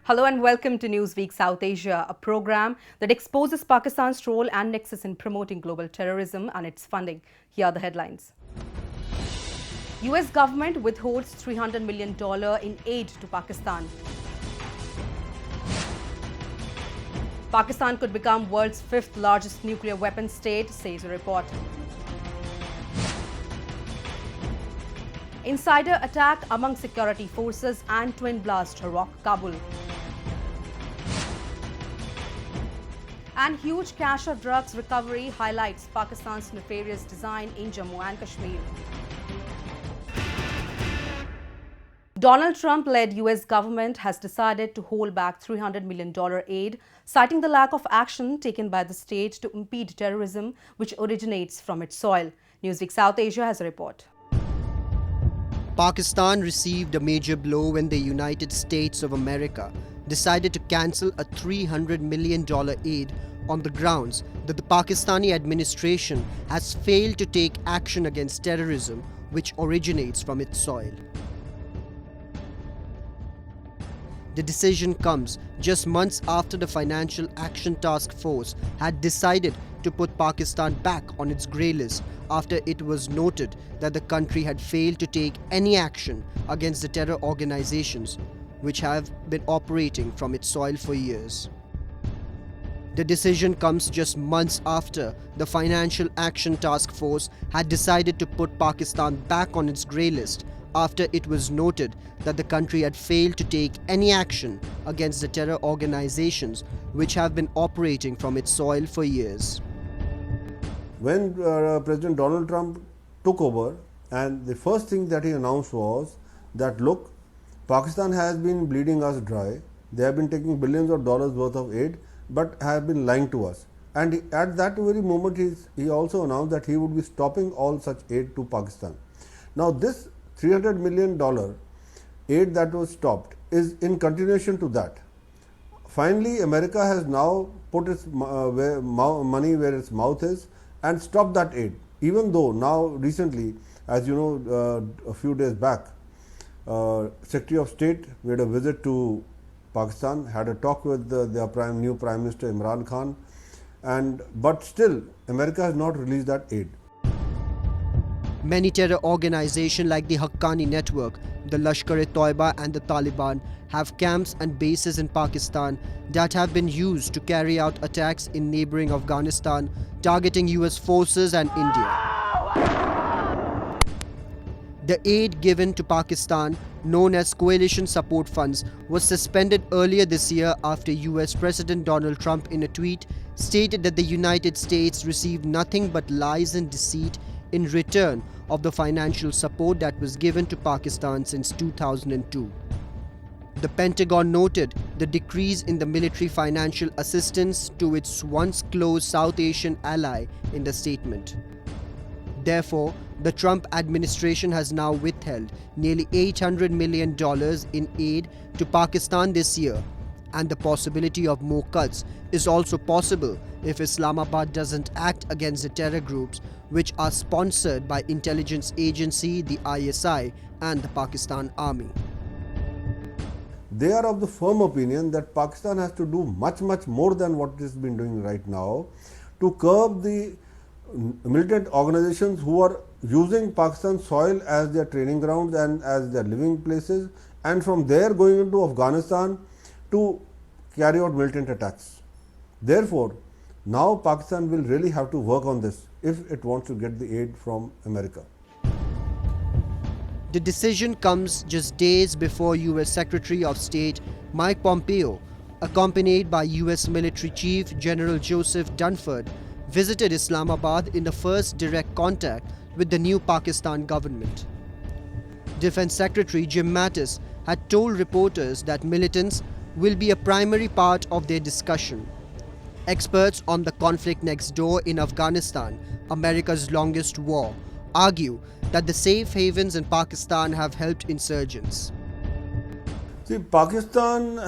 Hello and welcome to Newsweek South Asia, a program that exposes Pakistan's role and nexus in promoting global terrorism and its funding. Here are the headlines. US government withholds $300 million in aid to Pakistan. Pakistan could become world's fifth largest nuclear weapons state, says a report. Insider attack among security forces and twin blast rock Kabul. And huge cache of drugs recovery highlights Pakistan's nefarious design in Jammu and Kashmir. Donald Trump-led US government has decided to hold back $300 million aid, citing the lack of action taken by the state to impede terrorism, which originates from its soil. Newsweek South Asia has a report. Pakistan received a major blow when the United States of America decided to cancel a $300 million aid on the grounds that the Pakistani administration has failed to take action against terrorism which originates from its soil. The decision comes just months after the Financial Action Task Force had decided to put Pakistan back on its grey list after it was noted that the country had failed to take any action against the terror organizations which have been operating from its soil for years. The decision comes just months after the Financial Action Task Force had decided to put Pakistan back on its grey list after it was noted that the country had failed to take any action against the terror organizations which have been operating from its soil for years. When President Donald Trump took over, and the first thing that he announced was that, look, Pakistan has been bleeding us dry. They have been taking billions of dollars worth of aid, but have been lying to us. And at that very moment, he also announced that he would be stopping all such aid to Pakistan. Now, this $300 million aid that was stopped is in continuation to that. Finally, America has now put its money where its mouth is and stopped that aid, even though now recently, as you know, a few days back, Secretary of State made a visit to Pakistan, had a talk with their new Prime Minister Imran Khan, but still America has not released that aid. Many terror organizations like the Haqqani Network, the Lashkar-e-Toiba and the Taliban have camps and bases in Pakistan that have been used to carry out attacks in neighboring Afghanistan, targeting US forces and India. The aid given to Pakistan, known as Coalition Support Funds, was suspended earlier this year after US President Donald Trump in a tweet stated that the United States received nothing but lies and deceit in return of the financial support that was given to Pakistan since 2002. The Pentagon noted the decrease in the military financial assistance to its once close South Asian ally in the statement. Therefore, the Trump administration has now withheld nearly $800 million in aid to Pakistan this year, and the possibility of more cuts is also possible if Islamabad doesn't act against the terror groups which are sponsored by intelligence agency, the ISI, and the Pakistan Army. They are of the firm opinion that Pakistan has to do much more than what it has been doing right now to curb the militant organizations who are using Pakistan's soil as their training grounds and as their living places, and from there going into Afghanistan to carry out militant attacks. Therefore, now Pakistan will really have to work on this if it wants to get the aid from America. The decision comes just days before US Secretary of State Mike Pompeo, accompanied by US Military Chief General Joseph Dunford, visited Islamabad in the first direct contact with the new Pakistan government. Defense Secretary Jim Mattis had told reporters that militants will be a primary part of their discussion. Experts on the conflict next door in Afghanistan, America's longest war, argue that the safe havens in Pakistan have helped insurgents. See, Pakistan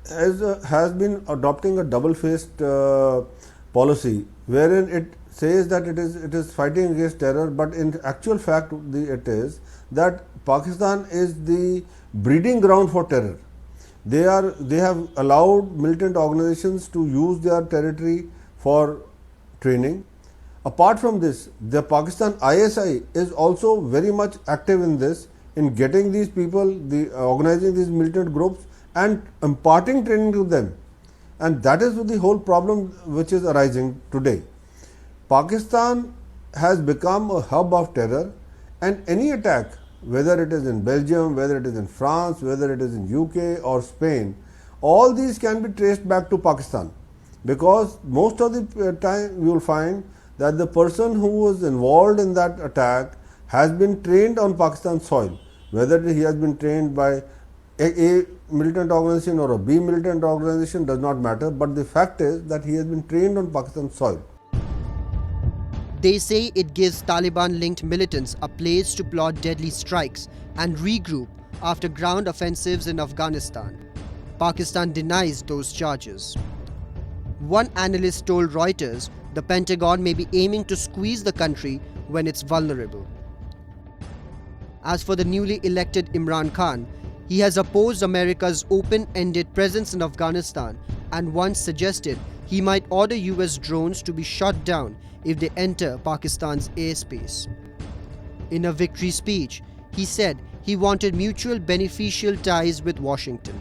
has been adopting a double-faced policy wherein it says that it is fighting against terror, but in actual fact it is that Pakistan is the breeding ground for terror. They have allowed militant organizations to use their territory for training. Apart from this, the Pakistan ISI is also very much active in this, in getting these people, organizing these militant groups and imparting training to them. And that is the whole problem which is arising today. Pakistan has become a hub of terror, and any attack, whether it is in Belgium, whether it is in France, whether it is in UK or Spain, all these can be traced back to Pakistan, because most of the time you will find that the person who was involved in that attack has been trained on Pakistan soil, whether he has been trained by a militant organization or a B militant organization does not matter, but the fact is that he has been trained on Pakistan soil. They say it gives Taliban-linked militants a place to plot deadly strikes and regroup after ground offensives in Afghanistan. Pakistan denies those charges. One analyst told Reuters the Pentagon may be aiming to squeeze the country when it's vulnerable. As for the newly elected Imran Khan, he has opposed America's open-ended presence in Afghanistan and once suggested he might order US drones to be shot down if they enter Pakistan's airspace. In a victory speech, he said he wanted mutual beneficial ties with Washington.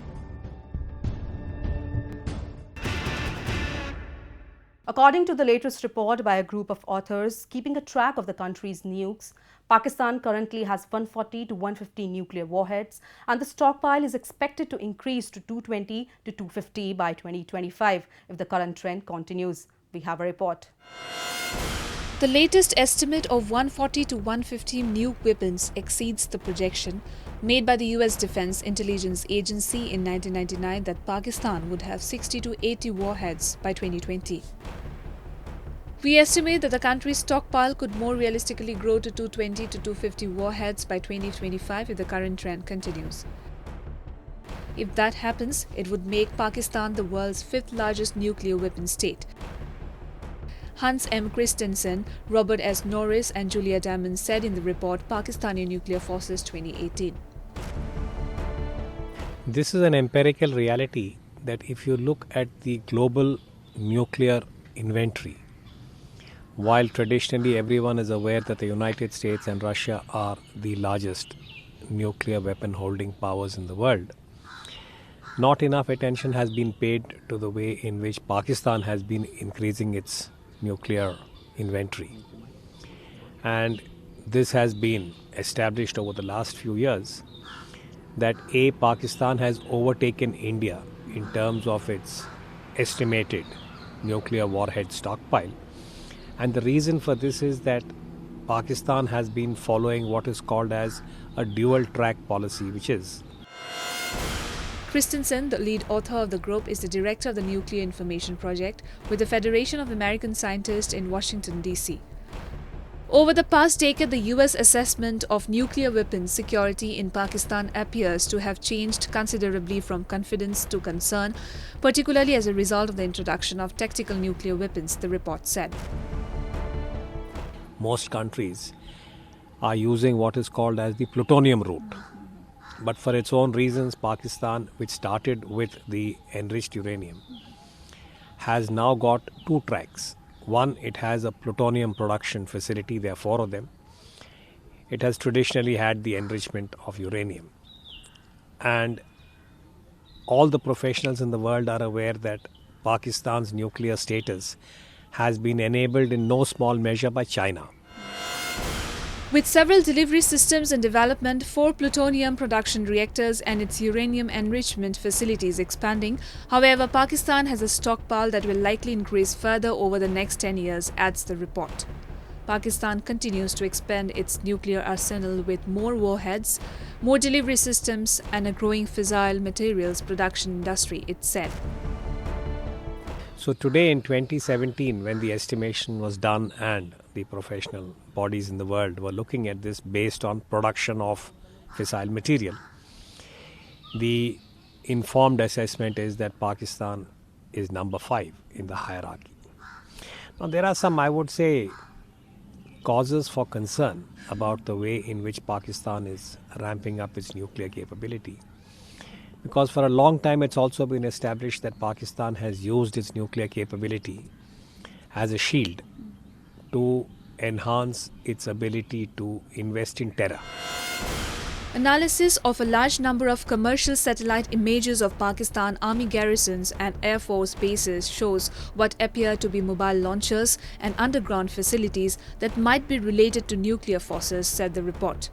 According to the latest report by a group of authors keeping a track of the country's nukes, Pakistan currently has 140 to 150 nuclear warheads, and the stockpile is expected to increase to 220 to 250 by 2025 if the current trend continues. We have a report. The latest estimate of 140 to 150 nuke weapons exceeds the projection made by the US Defense Intelligence Agency in 1999 that Pakistan would have 60 to 80 warheads by 2020. We estimate that the country's stockpile could more realistically grow to 220 to 250 warheads by 2025 if the current trend continues. If that happens, it would make Pakistan the world's fifth largest nuclear weapon state. Hans M. Christensen, Robert S. Norris and Julia Damon said in the report Pakistani Nuclear Forces 2018. This is an empirical reality that if you look at the global nuclear inventory, while traditionally everyone is aware that the United States and Russia are the largest nuclear weapon holding powers in the world, not enough attention has been paid to the way in which Pakistan has been increasing its nuclear inventory. And this has been established over the last few years that Pakistan has overtaken India in terms of its estimated nuclear warhead stockpile. And the reason for this is that Pakistan has been following what is called as a dual track policy, which is Christensen, the lead author of the group, is the director of the Nuclear Information Project with the Federation of American Scientists in Washington, D.C. Over the past decade, the U.S. assessment of nuclear weapons security in Pakistan appears to have changed considerably from confidence to concern, particularly as a result of the introduction of tactical nuclear weapons, the report said. Most countries are using what is called as the plutonium route. But for its own reasons, Pakistan, which started with the enriched uranium, has now got two tracks. One, it has a plutonium production facility, there are four of them. It has traditionally had the enrichment of uranium. And all the professionals in the world are aware that Pakistan's nuclear status has been enabled in no small measure by China. With several delivery systems in development, 4 plutonium production reactors and its uranium enrichment facilities expanding, however, Pakistan has a stockpile that will likely increase further over the next 10 years, adds the report. Pakistan continues to expand its nuclear arsenal with more warheads, more delivery systems, and a growing fissile materials production industry, it said. So today in 2017, when the estimation was done and the professional bodies in the world were looking at this based on production of fissile material, the informed assessment is that Pakistan is number 5 in the hierarchy. Now there are some, I would say, causes for concern about the way in which Pakistan is ramping up its nuclear capability. Because for a long time it's also been established that Pakistan has used its nuclear capability as a shield to enhance its ability to invest in terror. Analysis of a large number of commercial satellite images of Pakistan Army garrisons and Air Force bases shows what appear to be mobile launchers and underground facilities that might be related to nuclear forces, said the report.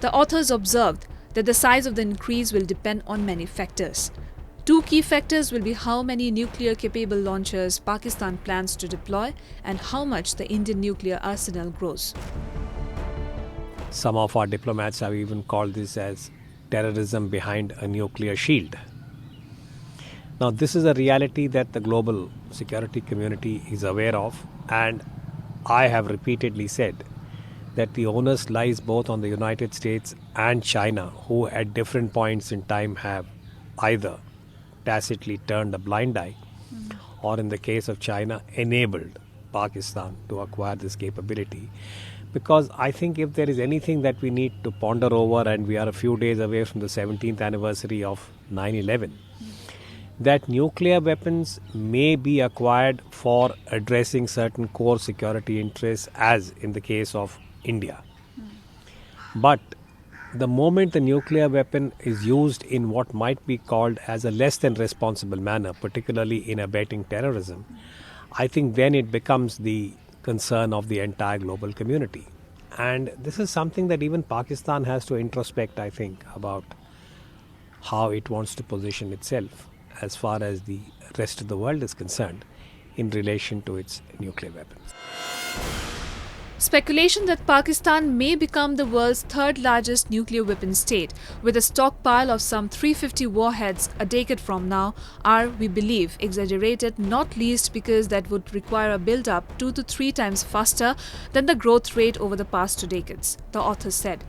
The authors observed that the size of the increase will depend on many factors. Two key factors will be how many nuclear-capable launchers Pakistan plans to deploy and how much the Indian nuclear arsenal grows. Some of our diplomats have even called this as terrorism behind a nuclear shield. Now, this is a reality that the global security community is aware of, and I have repeatedly said that the onus lies both on the United States and China, who at different points in time have either tacitly turned a blind eye or, in the case of China, enabled Pakistan to acquire this capability. Because I think if there is anything that we need to ponder over, and we are a few days away from the 17th anniversary of 9/11, that nuclear weapons may be acquired for addressing certain core security interests, as in the case of India. But the moment the nuclear weapon is used in what might be called as a less than responsible manner, particularly in abetting terrorism, I think then it becomes the concern of the entire global community. And this is something that even Pakistan has to introspect, I think, about how it wants to position itself as far as the rest of the world is concerned in relation to its nuclear weapons. Speculation that Pakistan may become the world's third largest nuclear weapon state, with a stockpile of some 350 warheads a decade from now, are, we believe, exaggerated, not least because that would require a build-up 2 to 3 times faster than the growth rate over the past 2 decades, the author said.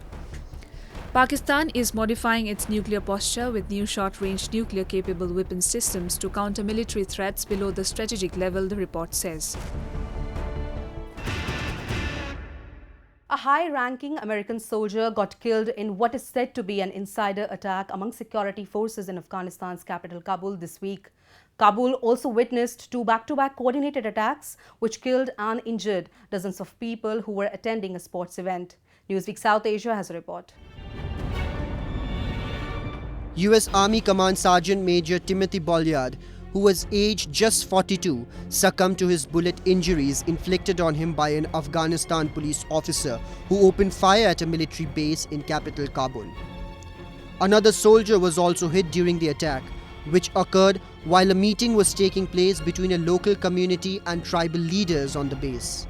Pakistan is modifying its nuclear posture with new short-range nuclear-capable weapon systems to counter military threats below the strategic level, the report says. A high-ranking American soldier got killed in what is said to be an insider attack among security forces in Afghanistan's capital Kabul this week. Kabul also witnessed 2 back-to-back coordinated attacks which killed and injured dozens of people who were attending a sports event. Newsweek South Asia has a report. US Army Command Sergeant Major Timothy Bolliard, who was aged just 42, succumbed to his bullet injuries inflicted on him by an Afghanistan police officer who opened fire at a military base in capital Kabul. Another soldier was also hit during the attack, which occurred while a meeting was taking place between a local community and tribal leaders on the base.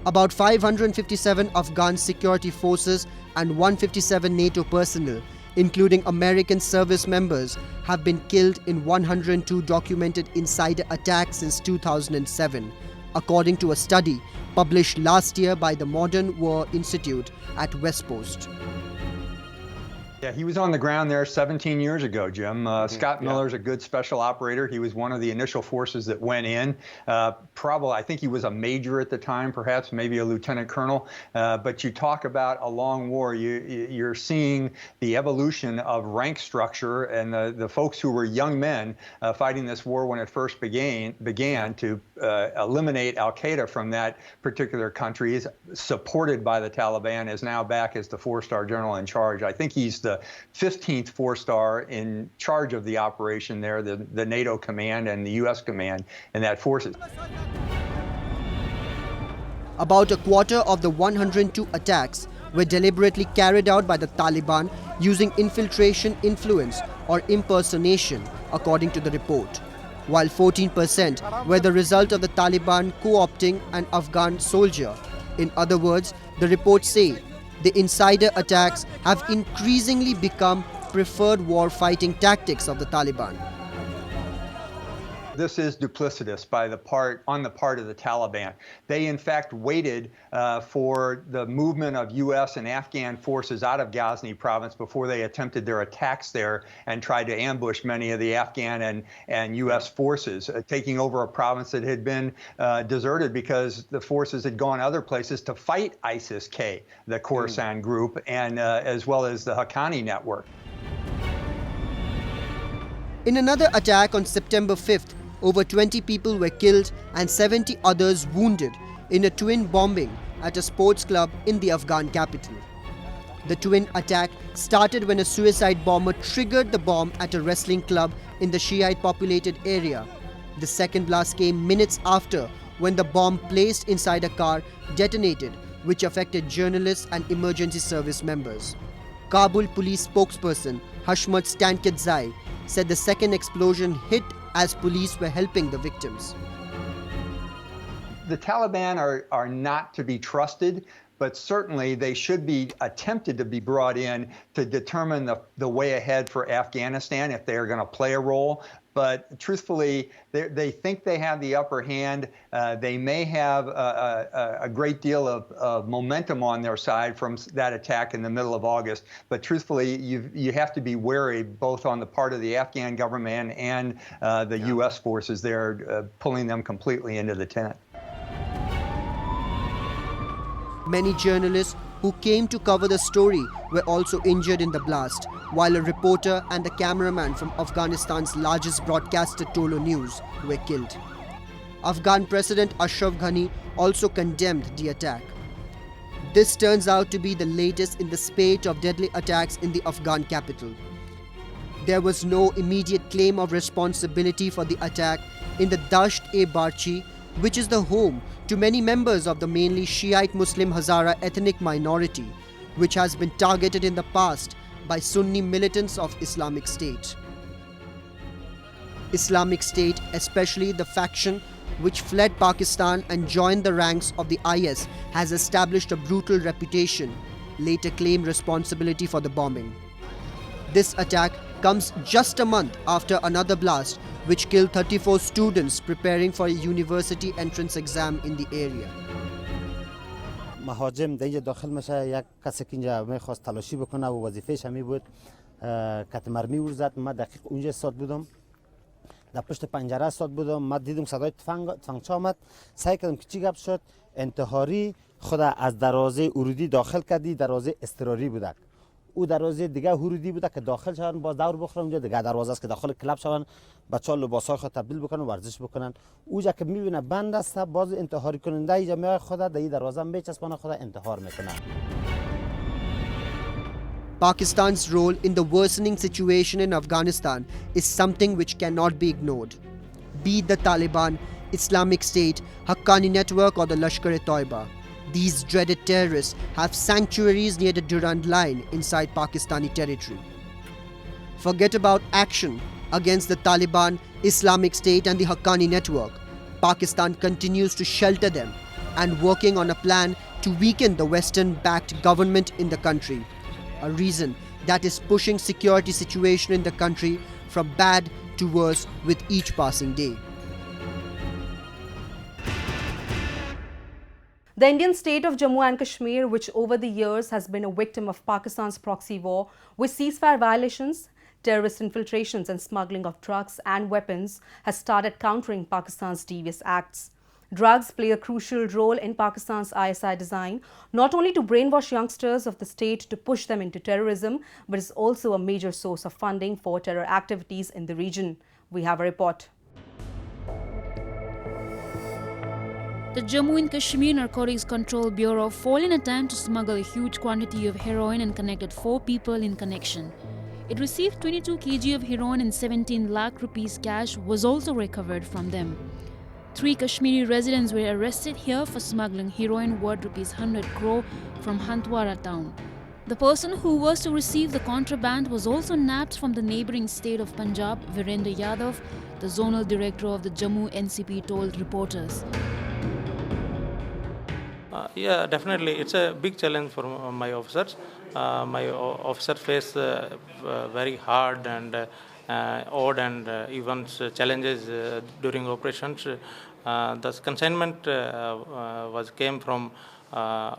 About 557 Afghan security forces and 157 NATO personnel, including American service members, have been killed in 102 documented insider attacks since 2007, according to a study published last year by the Modern War Institute at West Coast. Yeah, he was on the ground there 17 years ago, Jim. Scott Miller's a good special operator. He was one of the initial forces that went in. Probably, I think he was a major at the time, perhaps, maybe a lieutenant colonel. But you talk about a long war, you're seeing the evolution of rank structure, and the folks who were young men fighting this war when it first began to eliminate al-Qaeda from that particular country, is supported by the Taliban, is now back as the 4-star general in charge. I think he's the 15th 4-star in charge of the operation there, the NATO command and the U.S. command in that forces. About a quarter of the 102 attacks were deliberately carried out by the Taliban using infiltration, influence, or impersonation, according to the report, while 14% were the result of the Taliban co-opting an Afghan soldier. In other words, the reports say the insider attacks have increasingly become preferred war-fighting tactics of the Taliban. This is duplicitous on the part of the Taliban. They, in fact, waited for the movement of U.S. and Afghan forces out of Ghazni province before they attempted their attacks there and tried to ambush many of the Afghan and U.S. forces, taking over a province that had been deserted because the forces had gone other places to fight ISIS-K, the Khorasan group, and as well as the Haqqani network. In another attack on September 5th, over 20 people were killed and 70 others wounded in a twin bombing at a sports club in the Afghan capital. The twin attack started when a suicide bomber triggered the bomb at a wrestling club in the Shiite populated area. The second blast came minutes after, when the bomb placed inside a car detonated, which affected journalists and emergency service members. Kabul police spokesperson Hashmat Stankadzai said the second explosion hit as police were helping the victims. The Taliban are not to be trusted, but certainly they should be attempted to be brought in to determine the way ahead for Afghanistan if they are going to play a role. But truthfully, they think they have the upper hand. They may have a great deal of momentum on their side from that attack in the middle of August. But truthfully, you have to be wary both on the part of the Afghan government and the U.S. forces there, pulling them completely into the tent. Many journalists who came to cover the story were also injured in the blast, while a reporter and the cameraman from Afghanistan's largest broadcaster Tolo News were killed. Afghan President Ashraf Ghani also condemned the attack. This turns out to be the latest in the spate of deadly attacks in the Afghan capital. There was no immediate claim of responsibility for the attack in the Dasht-e-Barchi, which is the home to many members of the mainly Shiite Muslim Hazara ethnic minority, which has been targeted in the past by Sunni militants of Islamic State. Islamic State, especially the faction which fled Pakistan and joined the ranks of the IS, has established a brutal reputation, later claimed responsibility for the bombing. This attack comes just a month after another blast which killed 34 students preparing for a university entrance exam in the area. مهاجم در اینجا داخل میشه، یک کسی که اینجا میخواست تلاشی بکنه و وظیفهش همی بود کت مرمی او زد. من دقیق اونجا ایستاد بودم، در پشت پنجره ایستاد بودم. من دیدم صدای تفنگچی آمد، سعی کردم که چی گپ شد. انتحاری خود از دروازه ورودی داخل کردی، دروازه اضطراری بودک. او دروازه دیگه ورودی بوده که داخل شون، باز دور بخورن. اونجا دیگه دروازه است که داخل کلاب شون، بچه‌ها لباسای خود تبدیل بکنن، ورزش بکنن. اونجا که میبینه بند است، باز انتحاری کننده اینجا میاد خود در این دروازه میچسبونه، خود انتحار میکنه. Pakistan's role in the worsening situation in Afghanistan is something which cannot be ignored. Be it the Taliban, Islamic State, Haqqani Network or the Lashkar-e-Toiba, these dreaded terrorists have sanctuaries near the Durand Line inside Pakistani territory. Forget about action against the Taliban, Islamic State and the Haqqani Network. Pakistan continues to shelter them and working on a plan to weaken the Western-backed government in the country. A reason that is pushing security situation in the country from bad to worse with each passing day. The Indian state of Jammu and Kashmir, which over the years has been a victim of Pakistan's proxy war with ceasefire violations, terrorist infiltrations and smuggling of drugs and weapons, has started countering Pakistan's devious acts. Drugs play a crucial role in Pakistan's ISI design, not only to brainwash youngsters of the state to push them into terrorism, but is also a major source of funding for terror activities in the region. We have a report. The Jammu and Kashmir Narcotics Control Bureau foiled an attempt to smuggle a huge quantity of heroin and connected 4 people in connection. It received 22 kg of heroin and 17 lakh rupees cash was also recovered from them. 3 Kashmiri residents were arrested here for smuggling heroin worth rupees 100 crore from Hantwara town. The person who was to receive the contraband was also nabbed from the neighbouring state of Punjab. Virendra Yadav, the zonal director of the Jammu NCP, told reporters. Yeah, definitely. It's a big challenge for my officers. My officer face very hard and odd and even challenges during operations. The consignment came from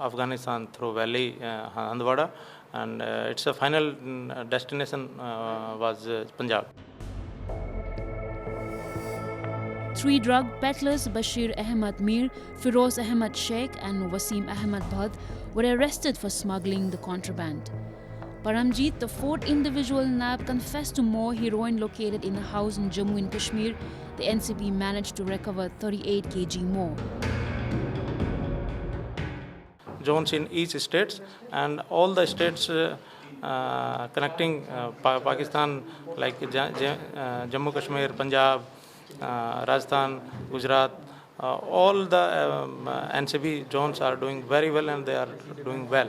Afghanistan through Valley, Hantwara, and its final destination was Punjab. 3 drug peddlers, Bashir Ahmad Mir, Firoz Ahmad Sheikh and Wasim Ahmad Bhad, were arrested for smuggling the contraband. Paramjeet, the fourth individual nabbed, confessed to more heroin located in a house in Jammu in Kashmir. The NCP managed to recover 38 kg more. Zones in each states, and all the states connecting Pakistan, like Jammu Kashmir, Punjab, Rajasthan, Gujarat, all the NCB zones are doing very well, and they are doing well.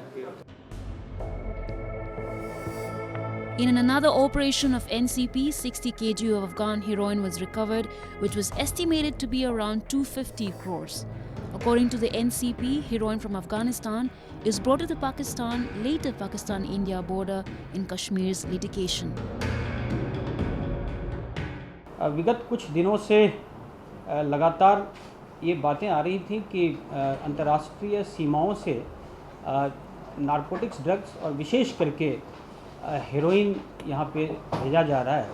In another operation of NCP, 60 kg of Afghan heroin was recovered, which was estimated to be around 250 crores. According to the NCP, heroin from Afghanistan is brought to the later Pakistan-India border in Kashmir's litigation. विगत कुछ दिनों से लगातार ये बातें आ रही थी कि अंतर्राष्ट्रीय सीमाओं से नारकोटिक्स ड्रग्स और विशेष करके हेरोइन यहाँ पे भेजा जा रहा है.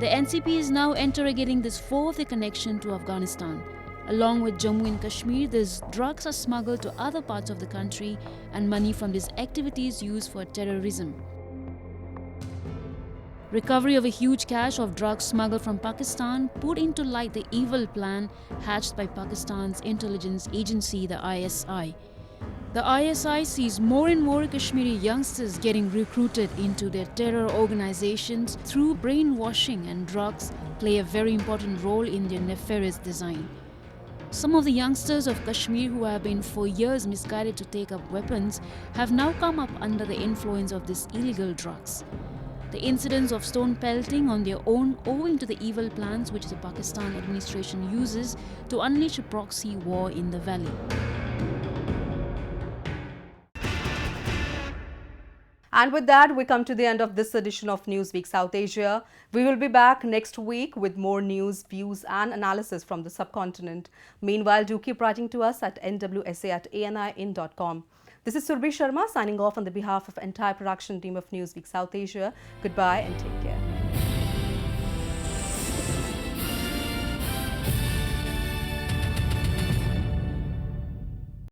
The NCP is now interrogating this fourth connection to Afghanistan. Along with Jammu and Kashmir, these drugs are smuggled to other parts of the country, and money from these activities used for terrorism. Recovery of a huge cache of drugs smuggled from Pakistan put into light the evil plan hatched by Pakistan's intelligence agency, the ISI. The ISI sees more and more Kashmiri youngsters getting recruited into their terror organizations through brainwashing, and drugs play a very important role in their nefarious design. Some of the youngsters of Kashmir who have been for years misguided to take up weapons have now come up under the influence of these illegal drugs. The incidents of stone pelting on their own owing to the evil plans which the Pakistan administration uses to unleash a proxy war in the valley. And with that, we come to the end of this edition of Newsweek South Asia. We will be back next week with more news, views and analysis from the subcontinent. Meanwhile, do keep writing to us at nwsa@ani.in.com. This is Surbhi Sharma signing off on the behalf of entire production team of Newsweek South Asia. Goodbye and take care.